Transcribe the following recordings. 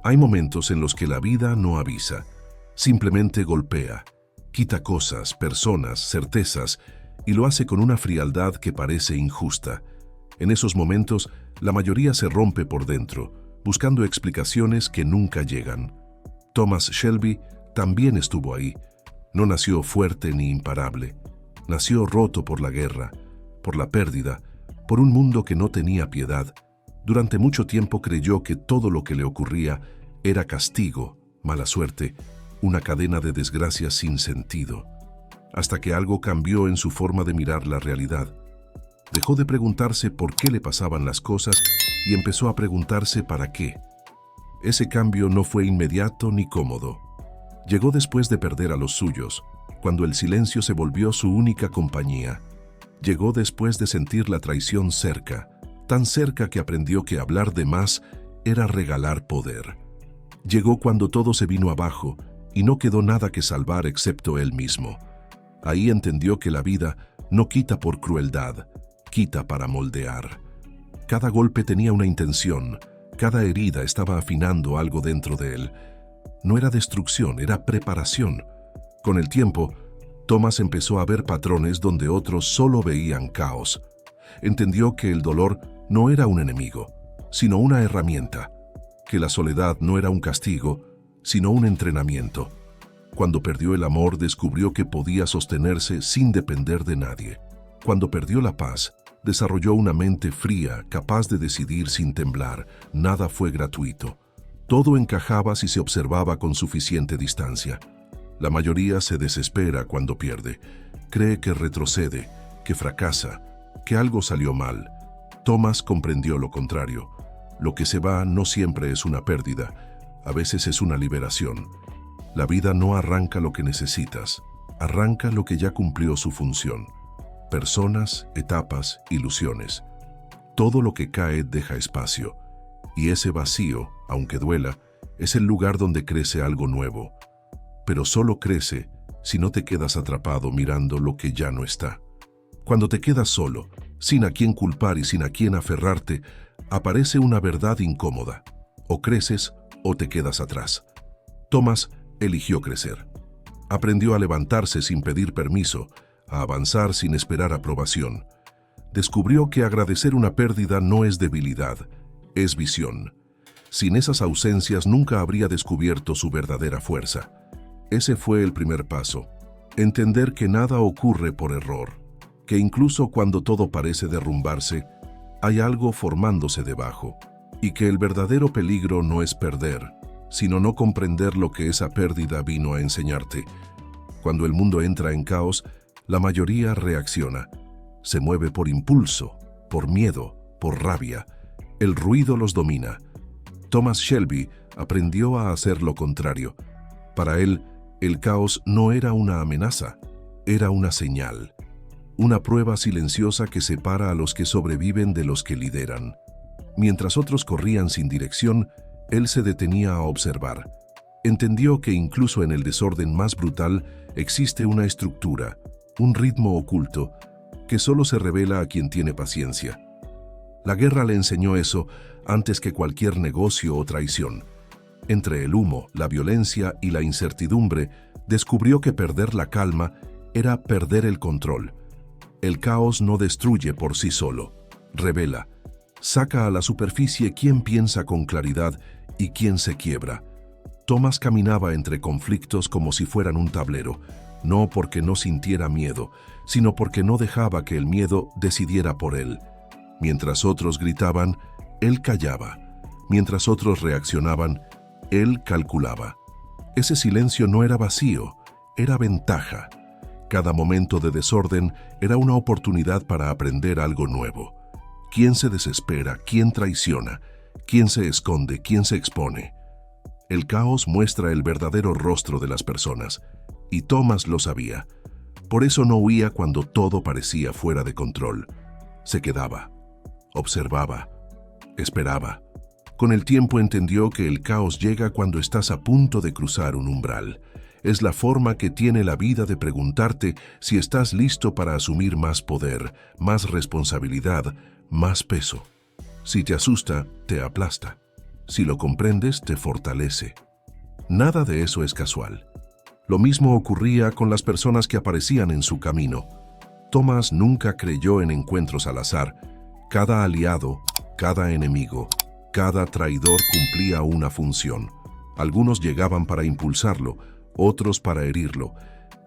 Hay momentos en los que la vida no avisa, simplemente golpea, quita cosas, personas, certezas, y lo hace con una frialdad que parece injusta. En esos momentos, la mayoría se rompe por dentro, buscando explicaciones que nunca llegan. Thomas Shelby también estuvo ahí. No nació fuerte ni imparable. Nació roto por la guerra, por la pérdida, por un mundo que no tenía piedad. Durante mucho tiempo creyó que todo lo que le ocurría era castigo, mala suerte, una cadena de desgracias sin sentido. Hasta que algo cambió en su forma de mirar la realidad. Dejó de preguntarse por qué le pasaban las cosas y empezó a preguntarse para qué. Ese cambio no fue inmediato ni cómodo. Llegó después de perder a los suyos, cuando el silencio se volvió su única compañía. Llegó después de sentir la traición cerca, tan cerca que aprendió que hablar de más era regalar poder. Llegó cuando todo se vino abajo y no quedó nada que salvar excepto él mismo. Ahí entendió que la vida no quita por crueldad, quita para moldear. Cada golpe tenía una intención, cada herida estaba afinando algo dentro de él. No era destrucción, era preparación. Con el tiempo, Thomas empezó a ver patrones donde otros solo veían caos. Entendió que el dolor no era un enemigo, sino una herramienta, que la soledad no era un castigo, sino un entrenamiento. Cuando perdió el amor, descubrió que podía sostenerse sin depender de nadie. Cuando perdió la paz, desarrolló una mente fría, capaz de decidir sin temblar. Nada fue gratuito. Todo encajaba si se observaba con suficiente distancia. La mayoría se desespera cuando pierde. Cree que retrocede, que fracasa, que algo salió mal. Thomas comprendió lo contrario. Lo que se va no siempre es una pérdida, a veces es una liberación. La vida no arranca lo que necesitas, arranca lo que ya cumplió su función. Personas, etapas, ilusiones. Todo lo que cae deja espacio, y ese vacío, aunque duela, es el lugar donde crece algo nuevo. Pero solo crece si no te quedas atrapado mirando lo que ya no está. Cuando te quedas solo, sin a quién culpar y sin a quién aferrarte, aparece una verdad incómoda. O creces o te quedas atrás. Thomas eligió crecer. Aprendió a levantarse sin pedir permiso, a avanzar sin esperar aprobación. Descubrió que agradecer una pérdida no es debilidad, es visión. Sin esas ausencias nunca habría descubierto su verdadera fuerza. Ese fue el primer paso. Entender que nada ocurre por error, que incluso cuando todo parece derrumbarse, hay algo formándose debajo, y que el verdadero peligro no es perder, sino no comprender lo que esa pérdida vino a enseñarte. Cuando el mundo entra en caos, la mayoría reacciona. Se mueve por impulso, por miedo, por rabia. El ruido los domina. Thomas Shelby aprendió a hacer lo contrario. Para él, el caos no era una amenaza, era una señal. Una prueba silenciosa que separa a los que sobreviven de los que lideran. Mientras otros corrían sin dirección, él se detenía a observar. Entendió que incluso en el desorden más brutal existe una estructura, un ritmo oculto, que solo se revela a quien tiene paciencia. La guerra le enseñó eso antes que cualquier negocio o traición. Entre el humo, la violencia y la incertidumbre, descubrió que perder la calma era perder el control. El caos no destruye por sí solo, revela. Saca a la superficie quién piensa con claridad y quién se quiebra. Thomas caminaba entre conflictos como si fueran un tablero, no porque no sintiera miedo, sino porque no dejaba que el miedo decidiera por él. Mientras otros gritaban, él callaba. Mientras otros reaccionaban, él calculaba. Ese silencio no era vacío, era ventaja. Cada momento de desorden era una oportunidad para aprender algo nuevo. ¿Quién se desespera? ¿Quién traiciona? ¿Quién se esconde? ¿Quién se expone? El caos muestra el verdadero rostro de las personas, y Thomas lo sabía. Por eso no huía cuando todo parecía fuera de control. Se quedaba, observaba, esperaba. Con el tiempo entendió que el caos llega cuando estás a punto de cruzar un umbral. Es la forma que tiene la vida de preguntarte si estás listo para asumir más poder, más responsabilidad, más peso. Si te asusta, te aplasta. Si lo comprendes, te fortalece. Nada de eso es casual. Lo mismo ocurría con las personas que aparecían en su camino. Thomas nunca creyó en encuentros al azar. Cada aliado, cada enemigo, cada traidor cumplía una función. Algunos llegaban para impulsarlo, otros para herirlo,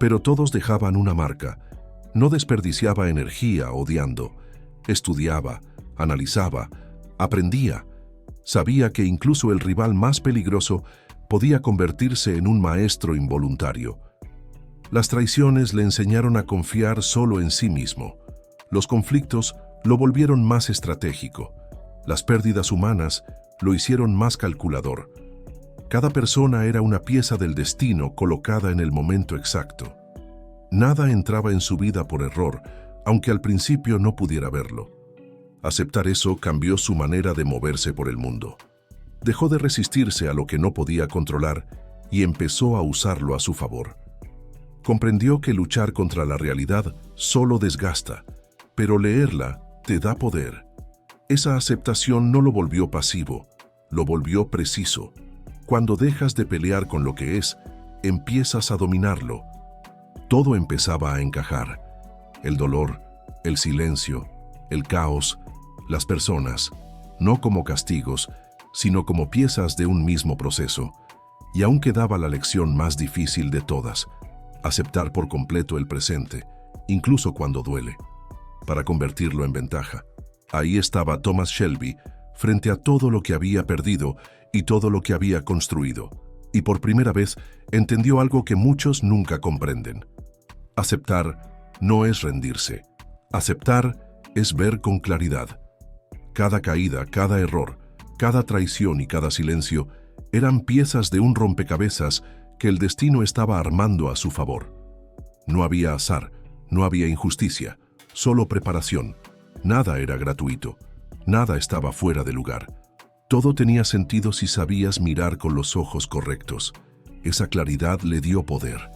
pero todos dejaban una marca. No desperdiciaba energía odiando. Estudiaba, analizaba, aprendía. Sabía que incluso el rival más peligroso podía convertirse en un maestro involuntario. Las traiciones le enseñaron a confiar solo en sí mismo. Los conflictos lo volvieron más estratégico. Las pérdidas humanas lo hicieron más calculador. Cada persona era una pieza del destino colocada en el momento exacto. Nada entraba en su vida por error, aunque al principio no pudiera verlo. Aceptar eso cambió su manera de moverse por el mundo. Dejó de resistirse a lo que no podía controlar y empezó a usarlo a su favor. Comprendió que luchar contra la realidad solo desgasta, pero leerla te da poder. Esa aceptación no lo volvió pasivo, lo volvió preciso. Cuando dejas de pelear con lo que es, empiezas a dominarlo. Todo empezaba a encajar. El dolor, el silencio, el caos, las personas, no como castigos, sino como piezas de un mismo proceso. Y aún quedaba la lección más difícil de todas: aceptar por completo el presente, incluso cuando duele, para convertirlo en ventaja. Ahí estaba Thomas Shelby, frente a todo lo que había perdido y todo lo que había construido, y por primera vez entendió algo que muchos nunca comprenden. Aceptar no es rendirse. Aceptar es ver con claridad. Cada caída, cada error, cada traición y cada silencio eran piezas de un rompecabezas que el destino estaba armando a su favor. No había azar, no había injusticia, solo preparación. Nada era gratuito, nada estaba fuera de lugar. Todo tenía sentido si sabías mirar con los ojos correctos. Esa claridad le dio poder.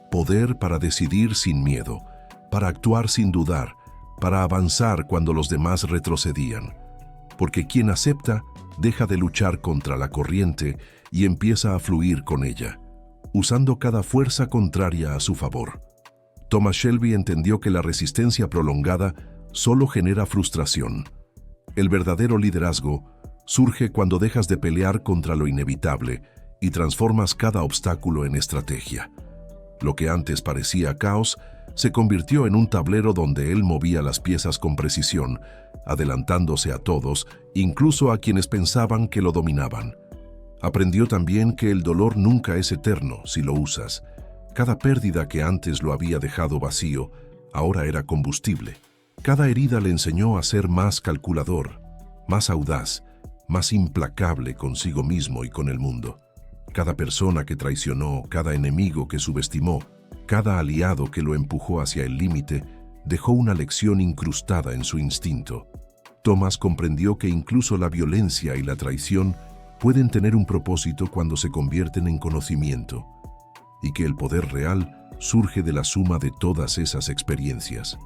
Poder para decidir sin miedo, para actuar sin dudar, para avanzar cuando los demás retrocedían. Porque quien acepta deja de luchar contra la corriente y empieza a fluir con ella, usando cada fuerza contraria a su favor. Thomas Shelby entendió que la resistencia prolongada solo genera frustración. El verdadero liderazgo surge cuando dejas de pelear contra lo inevitable y transformas cada obstáculo en estrategia. Lo que antes parecía caos se convirtió en un tablero donde él movía las piezas con precisión, adelantándose a todos, incluso a quienes pensaban que lo dominaban. Aprendió también que el dolor nunca es eterno si lo usas. Cada pérdida que antes lo había dejado vacío, ahora era combustible. Cada herida le enseñó a ser más calculador, más audaz, más implacable consigo mismo y con el mundo. Cada persona que traicionó, cada enemigo que subestimó, cada aliado que lo empujó hacia el límite, dejó una lección incrustada en su instinto. Thomas comprendió que incluso la violencia y la traición pueden tener un propósito cuando se convierten en conocimiento, y que el poder real surge de la suma de todas esas experiencias.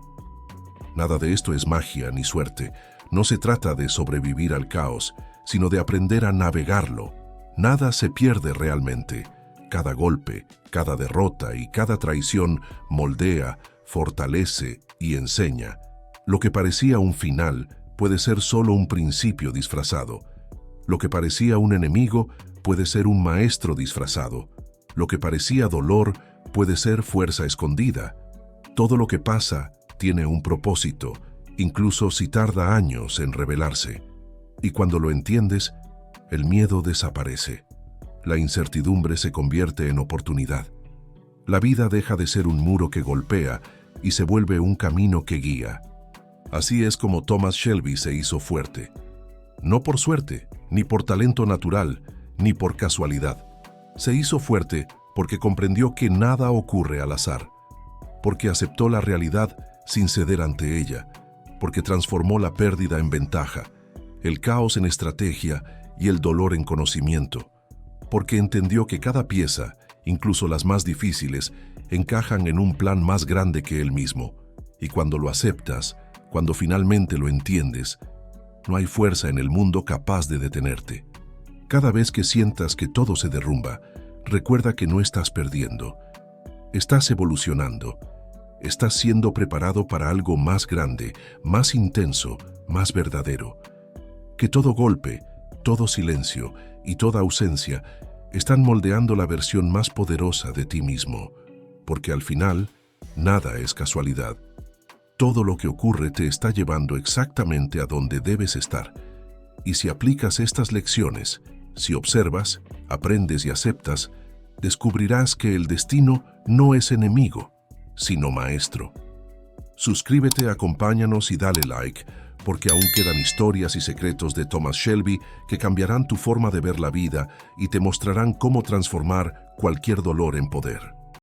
Nada de esto es magia ni suerte. No se trata de sobrevivir al caos, sino de aprender a navegarlo. Nada se pierde realmente. Cada golpe, cada derrota y cada traición moldea, fortalece y enseña. Lo que parecía un final puede ser solo un principio disfrazado. Lo que parecía un enemigo puede ser un maestro disfrazado. Lo que parecía dolor puede ser fuerza escondida. Todo lo que pasa tiene un propósito, incluso si tarda años en revelarse. Y cuando lo entiendes, el miedo desaparece. La incertidumbre se convierte en oportunidad. La vida deja de ser un muro que golpea y se vuelve un camino que guía. Así es como Thomas Shelby se hizo fuerte. No por suerte, ni por talento natural, ni por casualidad. Se hizo fuerte porque comprendió que nada ocurre al azar, porque aceptó la realidad sin ceder ante ella, porque transformó la pérdida en ventaja, el caos en estrategia y el dolor en conocimiento, porque entendió que cada pieza, incluso las más difíciles, encajan en un plan más grande que él mismo, y cuando lo aceptas, cuando finalmente lo entiendes, no hay fuerza en el mundo capaz de detenerte. Cada vez que sientas que todo se derrumba, recuerda que no estás perdiendo. Estás evolucionando. Estás siendo preparado para algo más grande, más intenso, más verdadero. Que todo golpe, todo silencio y toda ausencia están moldeando la versión más poderosa de ti mismo, porque al final, nada es casualidad. Todo lo que ocurre te está llevando exactamente a donde debes estar. Y si aplicas estas lecciones, si observas, aprendes y aceptas, descubrirás que el destino no es enemigo, sino maestro. Suscríbete, acompáñanos y dale like, porque aún quedan historias y secretos de Thomas Shelby que cambiarán tu forma de ver la vida y te mostrarán cómo transformar cualquier dolor en poder.